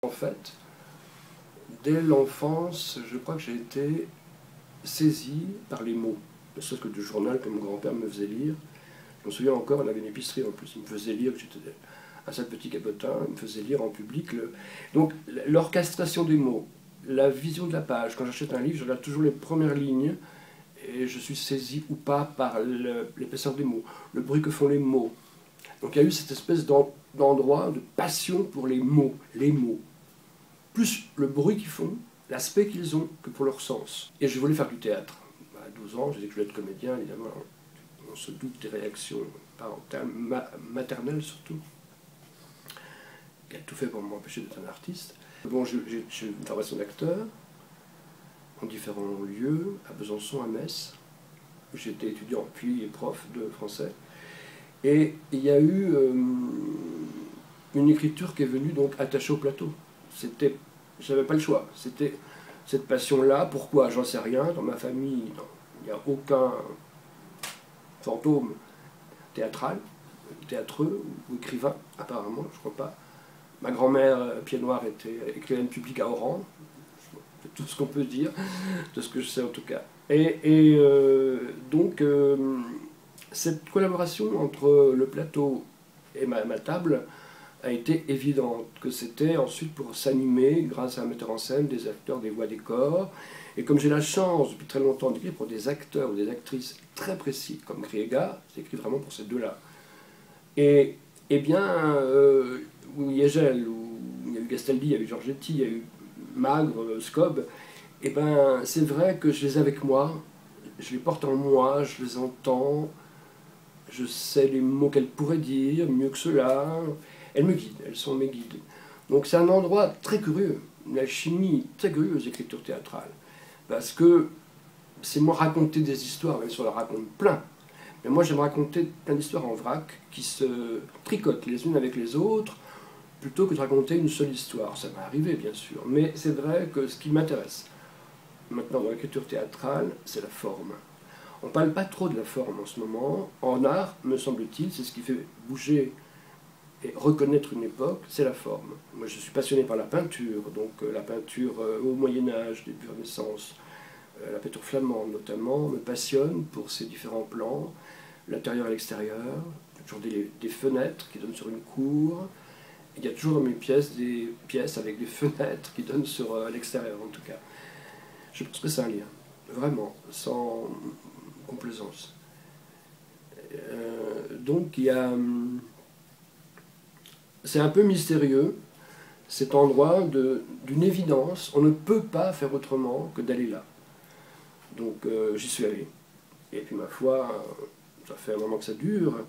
En fait, dès l'enfance, je crois que j'ai été saisi par les mots. Ne serait-ce que du journal que mon grand-père me faisait lire. Je me souviens encore, on avait une épicerie en plus, il me faisait lire, j'étais un seul petit capotin, il me faisait lire en public. Donc l'orchestration des mots, la vision de la page. Quand j'achète un livre, je regarde toujours les premières lignes et je suis saisi ou pas par l'épaisseur des mots, le bruit que font les mots. Donc il y a eu cette espèce d'endroit de passion pour les mots, plus le bruit qu'ils font, l'aspect qu'ils ont, que pour leur sens. Et je voulais faire du théâtre. À 12 ans, j'ai dit que je voulais être comédien, évidemment. On se doute des réactions parentales, maternelles surtout, qui a tout fait pour m'empêcher d'être un artiste. Bon, j'ai une formation d'acteur, en différents lieux, à Besançon, à Metz. J'étais étudiant puis prof de français. Et il y a eu une écriture qui est venue donc attachée au plateau. Je n'avais pas le choix. C'était cette passion-là. Pourquoi? J'en sais rien. Dans ma famille, il n'y a aucun fantôme théâtral, théâtreux ou écrivain, apparemment, je ne crois pas. Ma grand-mère, pied noir, était écrivaine publique à Oran. C'est tout ce qu'on peut dire, de ce que je sais en tout cas. Donc, cette collaboration entre le plateau et ma table a été évidente, que c'était ensuite pour s'animer grâce à un metteur en scène, des acteurs, des voix, des corps. Et comme j'ai la chance depuis très longtemps d'écrire pour des acteurs ou des actrices très précis, comme Griega, j'ai écrit vraiment pour ces deux-là. Et bien, ou Yegel, ou il y a eu Gastaldi, il y a eu Giorgetti, il y a eu Magre, Scob, et ben c'est vrai que je les ai avec moi, je les porte en moi, je les entends, je sais les mots qu'elles pourraient dire, mieux que cela. Elles me guident, elles sont mes guides. Donc c'est un endroit très curieux, une alchimie très curieuse, l'écriture théâtrale. Parce que c'est moi raconter des histoires, même si on en raconte plein. Mais moi j'aime raconter plein d'histoires en vrac qui se tricotent les unes avec les autres, plutôt que de raconter une seule histoire. Ça m'est arrivé bien sûr, mais c'est vrai que ce qui m'intéresse maintenant dans l'écriture théâtrale, c'est la forme. On ne parle pas trop de la forme en ce moment. En art, me semble-t-il, c'est ce qui fait bouger et reconnaître une époque, c'est la forme. Moi, je suis passionné par la peinture, donc la peinture au Moyen-Âge, début Renaissance, la peinture flamande notamment, me passionne pour ses différents plans, l'intérieur et l'extérieur. Il y a toujours des fenêtres qui donnent sur une cour. Il y a toujours dans mes pièces des pièces avec des fenêtres qui donnent sur l'extérieur, en tout cas. Je pense que c'est un lien, vraiment, sans complaisance. Donc il y a... C'est un peu mystérieux, cet endroit d'une évidence. On ne peut pas faire autrement que d'aller là. Donc j'y suis allé. Et puis ma foi, ça fait un moment que ça dure.